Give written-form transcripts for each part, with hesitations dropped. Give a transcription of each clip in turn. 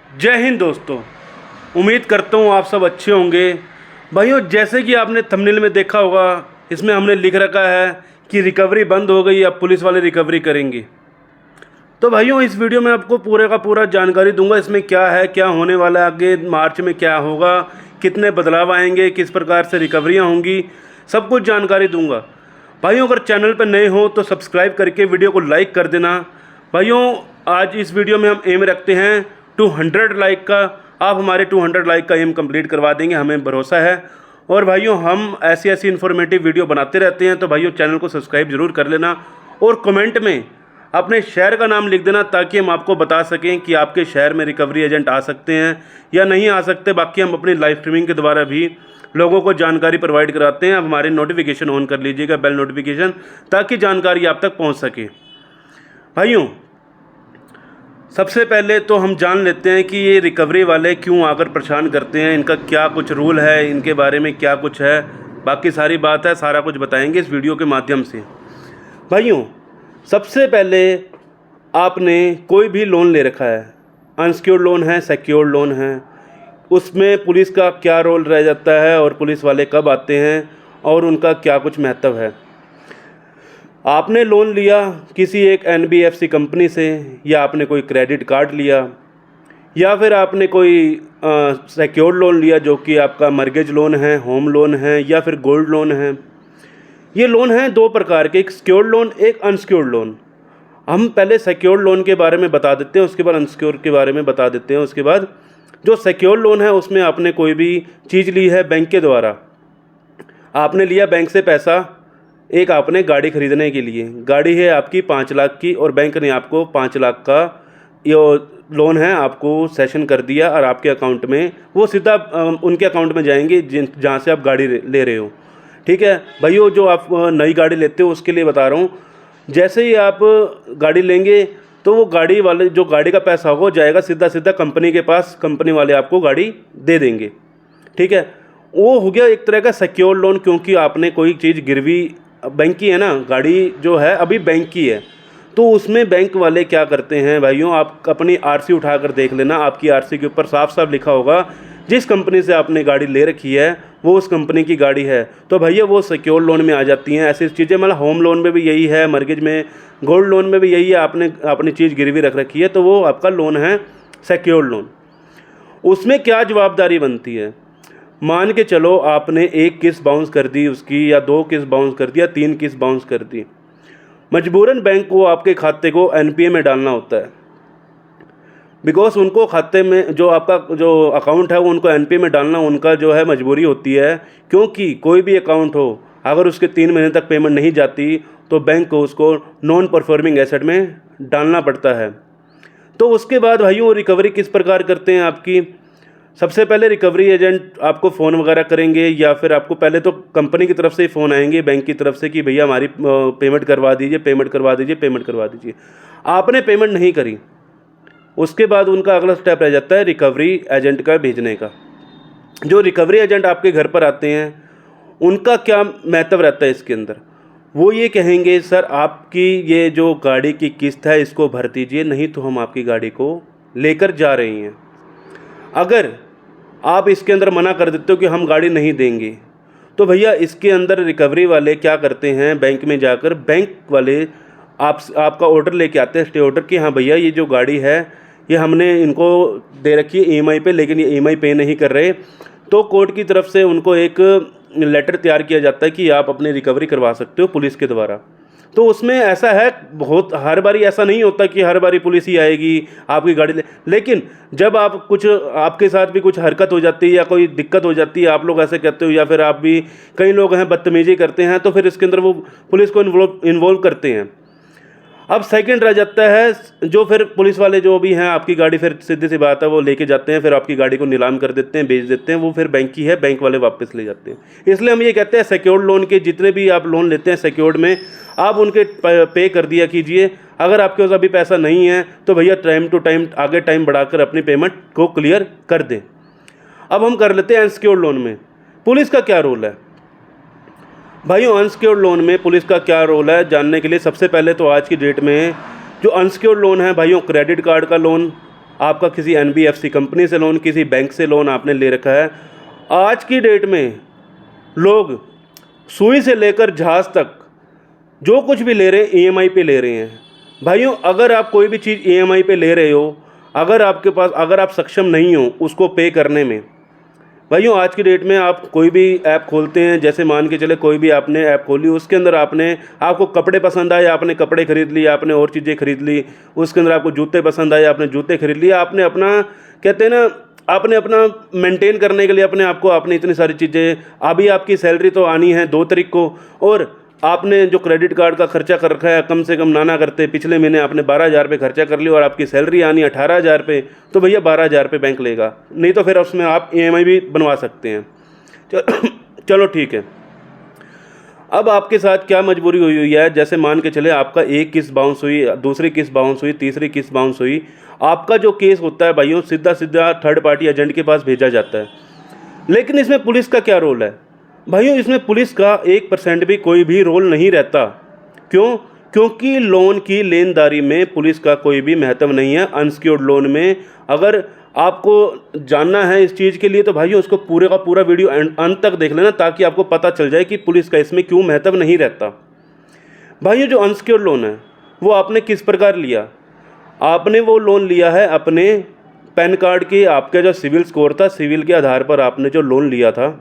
जय हिंद दोस्तों। उम्मीद करता हूँ आप सब अच्छे होंगे। भाइयों, जैसे कि आपने थंबनेल में देखा होगा, इसमें हमने लिख रखा है कि रिकवरी बंद हो गई, अब पुलिस वाले रिकवरी करेंगे। तो भाइयों, इस वीडियो में आपको पूरे का पूरा जानकारी दूंगा इसमें क्या है, क्या होने वाला है, आगे मार्च में क्या होगा, कितने बदलाव आएंगे, किस प्रकार से रिकवरियाँ होंगी, सब कुछ जानकारी दूंगा। भाइयों, अगर चैनल पर नए हो तो सब्सक्राइब करके वीडियो को लाइक कर देना। भाइयों, आज इस वीडियो में हम एम रखते हैं 200 लाइक का। आप हमारे 200 लाइक का एम कंप्लीट करवा देंगे, हमें भरोसा है। और भाइयों, हम ऐसी ऐसी इन्फॉर्मेटिव वीडियो बनाते रहते हैं, तो भाइयों चैनल को सब्सक्राइब जरूर कर लेना और कमेंट में अपने शहर का नाम लिख देना, ताकि हम आपको बता सकें कि आपके शहर में रिकवरी एजेंट आ सकते हैं या नहीं आ सकते। बाकी हम अपनी लाइव स्ट्रीमिंग के द्वारा भी लोगों को जानकारी प्रोवाइड कराते हैं। अब हमारे नोटिफिकेशन ऑन कर लीजिएगा, बेल नोटिफिकेशन, ताकि जानकारी आप तक पहुंच सके। भाइयों, सबसे पहले तो हम जान लेते हैं कि ये रिकवरी वाले क्यों आकर परेशान करते हैं, इनका क्या कुछ रूल है, इनके बारे में क्या कुछ है। बाकी सारी बात है, सारा कुछ बताएंगे इस वीडियो के माध्यम से। भाइयों, सबसे पहले आपने कोई भी लोन ले रखा है, अनसिक्योर्ड लोन है, सिक्योर्ड लोन है, उसमें पुलिस का क्या रोल रह जाता है और पुलिस वाले कब आते हैं और उनका क्या कुछ महत्व है। आपने लोन लिया किसी एक एनबीएफसी कंपनी से, या आपने कोई क्रेडिट कार्ड लिया, या फिर आपने कोई सिक्योर्ड लोन लिया जो कि आपका मर्गेज लोन है, होम लोन है, या फिर गोल्ड लोन है। ये लोन हैं दो प्रकार के, एक सिक्योर्ड लोन, एक अनसिक्योर्ड लोन। हम पहले सिक्योर्ड लोन के बारे में बता देते हैं, उसके बाद अनसिक्योर्ड के बारे में बता देते हैं। उसके बाद जो सिक्योर्ड लोन है उसमें आपने कोई भी चीज़ ली है बैंक के द्वारा, आपने लिया बैंक से पैसा, एक आपने गाड़ी खरीदने के लिए, गाड़ी है आपकी 5 लाख की और बैंक ने आपको 5 लाख का ये लोन है आपको सेशन कर दिया और आपके अकाउंट में वो सीधा उनके अकाउंट में जाएंगे जहाँ से आप गाड़ी ले रहे हो। ठीक है भाइयों, जो आप नई गाड़ी लेते हो उसके लिए बता रहा हूँ। जैसे ही आप गाड़ी लेंगे तो वो गाड़ी वाले जो गाड़ी का पैसा होगा जाएगा सीधा सीधा कंपनी के पास, कंपनी वाले आपको गाड़ी दे देंगे। ठीक है, वो हो गया एक तरह का सिक्योर लोन, क्योंकि आपने कोई चीज़ गिरवी, बैंक की है ना, गाड़ी जो है अभी बैंक की है। तो उसमें बैंक वाले क्या करते हैं भाइयों, आप अपनी आरसी उठा कर देख लेना, आपकी आरसी के ऊपर साफ साफ लिखा होगा जिस कंपनी से आपने गाड़ी ले रखी है वो उस कंपनी की गाड़ी है, तो भैया वो सिक्योर लोन में आ जाती हैं। ऐसी चीज़ें मतलब होम लोन में भी यही है, मर्गेज में, गोल्ड लोन में भी यही है, आपने अपनी चीज़ गिरवी रख रखी है तो वो आपका लोन है सिक्योर लोन। उसमें क्या जवाबदारी बनती है, मान के चलो आपने एक किस्त बाउंस कर दी उसकी, या 2 किस्त बाउंस कर दी, या 3 किस्त बाउंस कर दी, मजबूरन बैंक को आपके खाते को एनपीए में डालना होता है। बिकॉज उनको खाते में जो आपका जो अकाउंट है वो उनको एनपीए में डालना उनका जो है मजबूरी होती है, क्योंकि कोई भी अकाउंट हो अगर उसके 3 महीने तक पेमेंट नहीं जाती तो बैंक को उसको नॉन परफॉर्मिंग एसेट में डालना पड़ता है। तो उसके बाद भाइयों रिकवरी किस प्रकार करते हैं आपकी, सबसे पहले रिकवरी एजेंट आपको फ़ोन वगैरह करेंगे, या फिर आपको पहले तो कंपनी की तरफ से ही फ़ोन आएंगे बैंक की तरफ से कि भैया हमारी पेमेंट करवा दीजिए, पेमेंट करवा दीजिए, पेमेंट करवा दीजिए। आपने पेमेंट नहीं करी, उसके बाद उनका अगला स्टेप रह जाता है रिकवरी एजेंट का भेजने का। जो रिकवरी एजेंट आपके घर पर आते हैं उनका क्या महत्व रहता है इसके अंदर, वो ये कहेंगे सर आपकी ये जो गाड़ी की किस्त है इसको भर दीजिए, नहीं तो हम आपकी गाड़ी को लेकर जा रहे हैं। अगर आप इसके अंदर मना कर देते हो कि हम गाड़ी नहीं देंगे, तो भैया इसके अंदर रिकवरी वाले क्या करते हैं, बैंक में जाकर बैंक वाले आपका ऑर्डर लेके आते हैं, स्टे ऑर्डर, कि हाँ भैया ये जो गाड़ी है ये हमने इनको दे रखी है ईएमआई पे, लेकिन ये ईएमआई पे नहीं कर रहे। तो कोर्ट की तरफ से उनको एक लेटर तैयार किया जाता है कि आप अपनी रिकवरी करवा सकते हो पुलिस के द्वारा। तो उसमें ऐसा है, बहुत हर बारी ऐसा नहीं होता कि हर बारी पुलिस ही आएगी आपकी गाड़ी लेकिन जब आप कुछ आपके साथ भी कुछ हरकत हो जाती है या कोई दिक्कत हो जाती है, आप लोग ऐसे कहते हो, या फिर आप भी कई लोग हैं बदतमीजी करते हैं, तो फिर इसके अंदर वो पुलिस को इन्वॉल्व करते हैं। अब सेकंड रह जाता है जो फिर पुलिस वाले जो भी हैं आपकी गाड़ी, फिर सीधी सी बात है वो लेके जाते हैं, फिर आपकी गाड़ी को नीलाम कर देते हैं, बेच देते हैं, वो फिर बैंक की है, बैंक वाले वापस ले जाते हैं। इसलिए हम ये कहते हैं सिक्योर्ड लोन के जितने भी आप लोन लेते हैं सिक्योर्ड में, आप उनके पे कर दिया कीजिए। अगर आपके पास अभी पैसा नहीं है तो भैया टाइम टू टाइम आगे टाइम बढ़ाकर अपनी पेमेंट को क्लियर कर दें। अब हम कर लेते हैं अनसिक्योर्ड लोन में पुलिस का क्या रोल है। भाइयों, अनसिक्योर्ड लोन में पुलिस का क्या रोल है जानने के लिए सबसे पहले तो आज की डेट में जो अनसिक्योर्ड लोन है भाइयों, क्रेडिट कार्ड का लोन, आपका किसी NBFC कंपनी से लोन, किसी बैंक से लोन आपने ले रखा है। आज की डेट में लोग सुई से लेकर जहाज़ तक जो कुछ भी ले रहे हैं EMI पे ले रहे हैं। भाइयों, अगर आप कोई भी चीज़ EMI पे ले रहे हो, अगर आप सक्षम नहीं हो उसको पे करने में, भाइयों आज की डेट में आप कोई भी ऐप खोलते हैं, जैसे मान के चले कोई भी आपने ऐप खोली, उसके अंदर आपको कपड़े पसंद आए, आपने कपड़े खरीद लिए, आपने और चीज़ें खरीद ली, उसके अंदर आपको जूते पसंद आए, आपने जूते खरीद लिए, आपने अपना कहते हैं ना, आपने अपना मेंटेन करने के लिए अपने आप को आपने इतनी सारी चीज़ें, अभी आपकी सैलरी तो आनी है 2 तारीख को, और आपने जो क्रेडिट कार्ड का खर्चा कर रखा है, कम से कम नाना करते पिछले महीने आपने 12,000 रुपये खर्चा कर लिया और आपकी सैलरी आनी 18,000 रुपये, तो भैया 12,000 रुपये बैंक लेगा, नहीं तो फिर उसमें आप EMI भी बनवा सकते हैं। चलो ठीक है। अब आपके साथ क्या मजबूरी हुई है, जैसे मान के चले आपका एक किस्त बाउंस हुई, दूसरी किस्त बाउंस हुई, तीसरी किस्त बाउंस हुई, आपका जो केस होता है भाइयों सीधा थर्ड पार्टी एजेंट के पास भेजा जाता है। लेकिन इसमें पुलिस का क्या रोल है भाइयों? इसमें पुलिस का 1% भी कोई भी रोल नहीं रहता। क्यों? क्योंकि लोन की लेनदारी में पुलिस का कोई भी महत्व नहीं है। अनसिक्योर्ड लोन में अगर आपको जानना है इस चीज़ के लिए तो भाइयों उसको पूरे का पूरा वीडियो अंत तक देख लेना, ताकि आपको पता चल जाए कि पुलिस का इसमें क्यों महत्व नहीं रहता। भाइयों, जो अनसिक्योर्ड लोन है वो आपने किस प्रकार लिया? आपने वो लोन लिया है अपने पैन कार्ड के, आपका जो सिविल स्कोर था, सिविल के आधार पर आपने जो लोन लिया था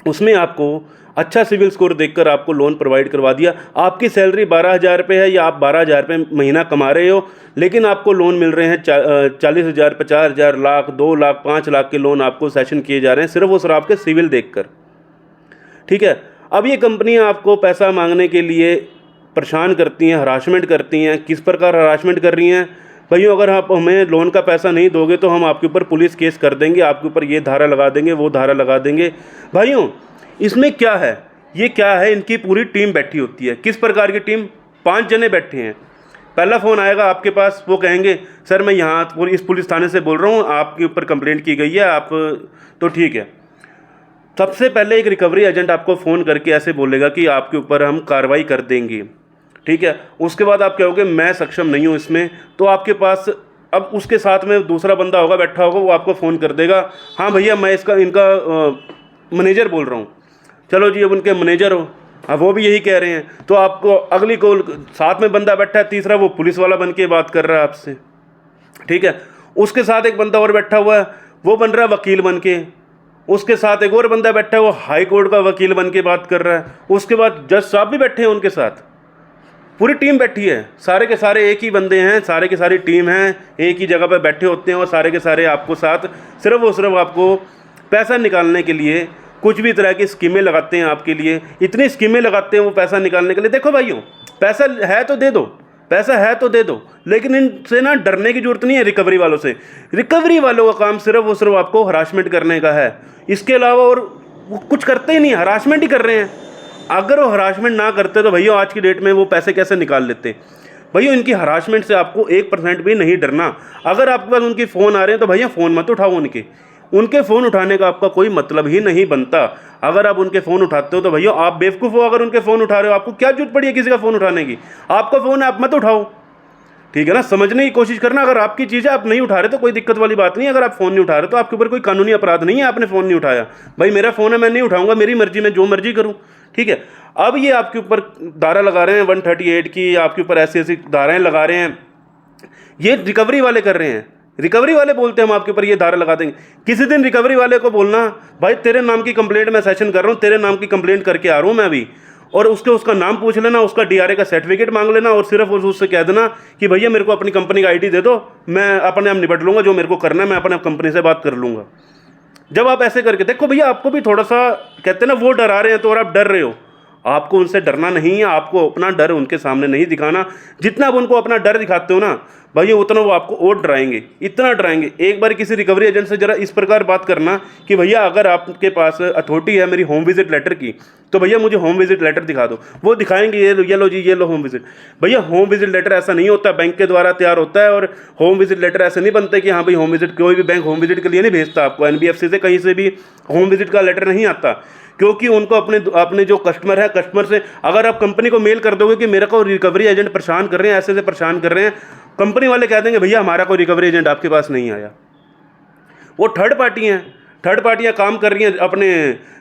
उसमें आपको अच्छा सिविल स्कोर देखकर आपको लोन प्रोवाइड करवा दिया। आपकी सैलरी 12,000 रुपये है या आप 12,000 रुपये महीना कमा रहे हो, लेकिन आपको लोन मिल रहे हैं 40,000, 50,000, लाख, 2 लाख, 5 लाख के लोन आपको सेशन किए जा रहे हैं सिर्फ और सिर्फ आपके सिविल देखकर। ठीक है। अब ये कंपनियां आपको पैसा मांगने के लिए परेशान करती हैं, हरासमेंट करती हैं। किस प्रकार हरासमेंट कर रही हैं भाइयों? अगर आप हमें लोन का पैसा नहीं दोगे तो हम आपके ऊपर पुलिस केस कर देंगे, आपके ऊपर ये धारा लगा देंगे, वो धारा लगा देंगे। भाइयों, इसमें क्या है, ये क्या है, इनकी पूरी टीम बैठी होती है। किस प्रकार की टीम? 5 जने बैठे हैं। पहला फ़ोन आएगा आपके पास, वो कहेंगे सर मैं यहाँ इस पुलिस थाने से बोल रहा हूँ, आपके ऊपर कंप्लेंट की गई है, आप तो ठीक है। सबसे पहले एक रिकवरी एजेंट आपको फ़ोन करके ऐसे बोलेगा कि आपके ऊपर हम कार्रवाई कर देंगे। ठीक है। उसके बाद आप कहोगे मैं सक्षम नहीं हूँ इसमें, तो आपके पास अब उसके साथ में दूसरा बंदा होगा, बैठा होगा, वो आपको फ़ोन कर देगा, हाँ भैया मैं इनका मैनेजर बोल रहा हूँ। चलो जी, अब उनके मैनेजर हो, अब वो भी यही कह रहे हैं, तो आपको अगली कॉल, साथ में बंदा बैठा है तीसरा, वो पुलिस वाला बन के बात कर रहा है आपसे। ठीक है। उसके साथ एक बंदा और बैठा हुआ है, वो बन रहा है वकील बन के। उसके साथ एक और बंदा बैठा है, वो हाई कोर्ट का वकील बन के बात कर रहा है। उसके बाद जज साहब भी बैठे हैं उनके साथ, पूरी टीम बैठी है। सारे के सारे एक ही बंदे हैं, सारे के सारी टीम हैं, एक ही जगह पर बैठे होते हैं, और सारे के सारे आपको साथ सिर्फ और सिर्फ आपको पैसा निकालने के लिए कुछ भी तरह की स्कीमें लगाते हैं आपके लिए। इतनी स्कीमें लगाते हैं वो पैसा निकालने के लिए। देखो भाइयों, पैसा है तो दे दो, पैसा है तो दे दो, लेकिन इनसे ना डरने की जरूरत नहीं है रिकवरी वालों से। रिकवरी वालों का काम सिर्फ और सिर्फ आपको हरासमेंट करने का है, इसके अलावा और वो कुछ करते ही नहीं, हरासमेंट ही कर रहे हैं। अगर वो हरासमेंट ना करते तो भैया आज की डेट में वो पैसे कैसे निकाल लेते? भैया इनकी हरासमेंट से आपको 1% भी नहीं डरना। अगर आपके पास उनके फ़ोन आ रहे हैं तो भैया फ़ोन मत उठाओ उनके फ़ोन उठाने का आपका कोई मतलब ही नहीं बनता। अगर आप उनके फ़ोन उठाते हो तो भैया आप बेवकूफ़ हो। अगर उनके फ़ोन उठा रहे हो, आपको क्या जरूरत पड़ी है किसी का फ़ोन उठाने की? आपका फ़ोन है, आप मत उठाओ। ठीक है ना, समझने की कोशिश करना। अगर आपकी चीज़ है, आप नहीं उठा रहे तो कोई दिक्कत वाली बात नहीं है। अगर आप फ़ोन नहीं उठा रहे तो आपके ऊपर कोई कानूनी अपराध नहीं है, आपने फ़ोन नहीं उठाया। भाई मेरा फ़ोन है, मैं नहीं उठाऊंगा, मेरी मर्जी, मैं जो मर्जी करूँ। ठीक है। अब ये आपके ऊपर धारा लगा रहे हैं 138 की, आपके ऊपर ऐसी ऐसी धाराएँ लगा रहे हैं। ये रिकवरी वाले कर रहे हैं। रिकवरी वाले बोलते हैं हम आपके ऊपर ये धारा लगा देंगे। किसी दिन रिकवरी वाले को बोलना भाई तेरे नाम की कंप्लेंट मैं सेशन कर रहा हूँ, तेरे नाम की कंप्लेंट करके आ रहा हूँ मैं अभी, और उसका नाम पूछ लेना, उसका DRA का सर्टिफिकेट मांग लेना, और सिर्फ उससे कह देना कि भैया मेरे को अपनी कंपनी का ID दे दो, मैं अपने आप निपट लूँगा, जो मेरे को करना है मैं अपने कंपनी से बात कर लूँगा। जब आप ऐसे करके देखो भैया, आपको भी थोड़ा सा कहते हैं ना, वो डरा रहे हैं तो और आप डर रहे हो। आपको उनसे डरना नहीं है, आपको अपना डर उनके सामने नहीं दिखाना। जितना आप उनको अपना डर दिखाते हो ना भैया, उतना वो आपको और डराएंगे, इतना डराएंगे। एक बार किसी रिकवरी एजेंट से जरा इस प्रकार बात करना कि भैया अगर आपके पास अथॉरिटी है मेरी होम विजिट लेटर की, तो भैया मुझे होम विजिट लेटर दिखा दो। वो दिखाएंगे, ये लो जी, ये लो होम विजिट। भैया होम विजिट लेटर ऐसा नहीं होता, बैंक के द्वारा तैयार होता है, और होम विजिट लेटर ऐसे नहीं बनते कि हाँ भाई होम विजिट, कोई भी बैंक होम विजिट के लिए नहीं भेजता आपको। NBFC से कहीं से भी होम विजिट का लेटर नहीं आता, क्योंकि उनको अपने जो कस्टमर है, कस्टमर से अगर आप कंपनी को मेल कर दोगे कि मेरा को रिकवरी एजेंट परेशान कर रहे हैं, ऐसे परेशान कर रहे हैं, कंपनी वाले कह देंगे भैया हमारा कोई रिकवरी एजेंट आपके पास नहीं आया। वो थर्ड पार्टी हैं, थर्ड पार्टियाँ काम कर रही हैं अपने,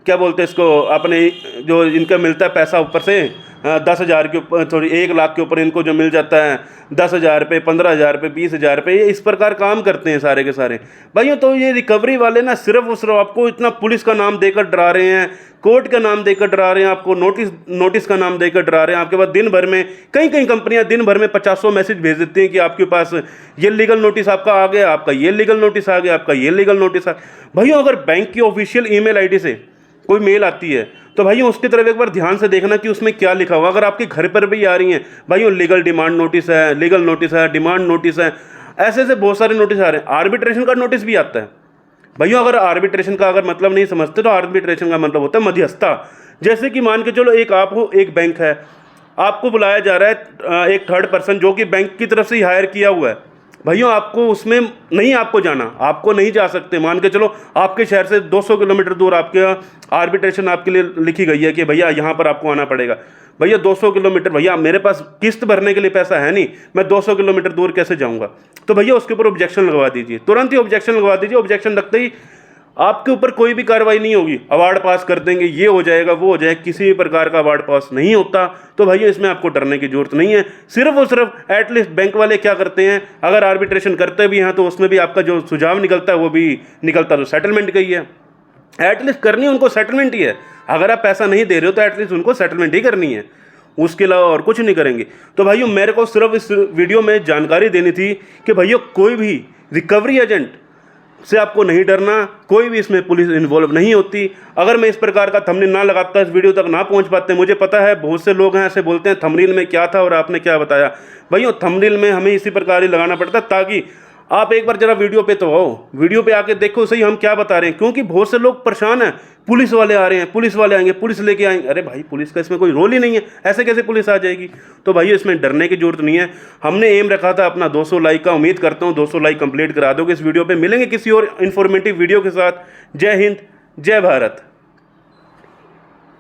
क्या बोलते हैं इसको, अपने जो इनका मिलता है पैसा ऊपर से 10,000 के ऊपर, थोड़ी 1 लाख के ऊपर इनको जो मिल जाता है 10,000 रुपये, 15,000 रुपये, 20,000 रुपये, ये इस प्रकार काम करते हैं सारे के सारे भाइयों। तो ये रिकवरी वाले ना सिर्फ और सिर्फ आपको इतना पुलिस का नाम देकर डरा रहे हैं, कोर्ट का नाम देकर डरा रहे हैं, आपको नोटिस का नाम देकर डरा रहे हैं। आपके पास दिन भर में कई कंपनियां दिन भर में 50 मैसेज भेज देती हैं कि आपके पास ये लीगल नोटिस आपका आ गया, आपका ये लीगल नोटिस आ गया, आपका ये लीगल नोटिस आ गया। भाइयों अगर बैंक की ऑफिशियल ईमेल आईडी से कोई मेल आती है तो भाइयों उसकी तरफ एक बार ध्यान से देखना कि उसमें क्या लिखा हुआ। अगर आपके घर पर भी आ रही हैं भाइयों, लीगल डिमांड नोटिस है, लीगल नोटिस है, डिमांड नोटिस है, ऐसे ऐसे बहुत सारे नोटिस आ रहे हैं। आर्बिट्रेशन का नोटिस भी आता है भाइयों। अगर आर्बिट्रेशन का अगर मतलब नहीं समझते तो आर्बिट्रेशन का मतलब होता है मध्यस्थता। जैसे कि मान के चलो एक आप हो, एक बैंक है, आपको बुलाया जा रहा है एक थर्ड पर्सन जो कि बैंक की तरफ से ही हायर किया हुआ है। भाइयों आपको उसमें नहीं, आपको जाना, आपको नहीं जा सकते। मान के चलो आपके शहर से 200 किलोमीटर दूर आपके आर्बिट्रेशन आपके लिए लिखी गई है कि भैया यहाँ पर आपको आना पड़ेगा। भैया 200 किलोमीटर, भैया मेरे पास किस्त भरने के लिए पैसा है नहीं, मैं 200 किलोमीटर दूर कैसे जाऊँगा? तो भैया उसके ऊपर ऑब्जेक्शन लगवा दीजिए, तुरंत ही ऑब्जेक्शन लगवा दीजिए। ऑब्जेक्शन लगते ही आपके ऊपर कोई भी कार्रवाई नहीं होगी, अवार्ड पास कर देंगे, ये हो जाएगा वो हो जाएगा, किसी भी प्रकार का अवार्ड पास नहीं होता। तो भैया इसमें आपको डरने की जरूरत नहीं है। सिर्फ और सिर्फ एटलीस्ट बैंक वाले क्या करते हैं, अगर आर्बिट्रेशन करते भी हैं तो उसमें भी आपका जो सुझाव निकलता है वो भी निकलता तो सेटलमेंट का ही है। एटलीस्ट करनी उनको सेटलमेंट ही है। अगर आप पैसा नहीं दे रहे हो तो एटलीस्ट उनको सेटलमेंट ही करनी है, उसके अलावा और कुछ नहीं करेंगे। तो भाइयों मेरे को सिर्फ इस वीडियो में जानकारी देनी थी कि भैया कोई भी रिकवरी एजेंट से आपको नहीं डरना, कोई भी इसमें पुलिस इन्वॉल्व नहीं होती। अगर मैं इस प्रकार का थंबनेल ना लगाता, इस वीडियो तक ना पहुंच पाते, मुझे पता है बहुत से लोग हैं ऐसे बोलते हैं थंबनेल में क्या था और आपने क्या बताया। भैया थंबनेल में हमें इसी प्रकार ही लगाना पड़ता है ताकि आप एक बार जरा वीडियो पे तो आओ, वीडियो पे आके देखो सही हम क्या बता रहे हैं। क्योंकि बहुत से लोग परेशान हैं, पुलिस वाले आ रहे हैं, पुलिस वाले आएंगे, पुलिस लेके आएंगे। अरे भाई पुलिस का इसमें कोई रोल ही नहीं है, ऐसे कैसे पुलिस आ जाएगी? तो भाई इसमें डरने की जरूरत नहीं है। हमने एम रखा था अपना 200 लाइक का, उम्मीद करता हूँ 200 लाइक कंप्लीट करा दोगे इस वीडियो पे। मिलेंगे किसी और इन्फॉर्मेटिव वीडियो के साथ। जय हिंद, जय भारत।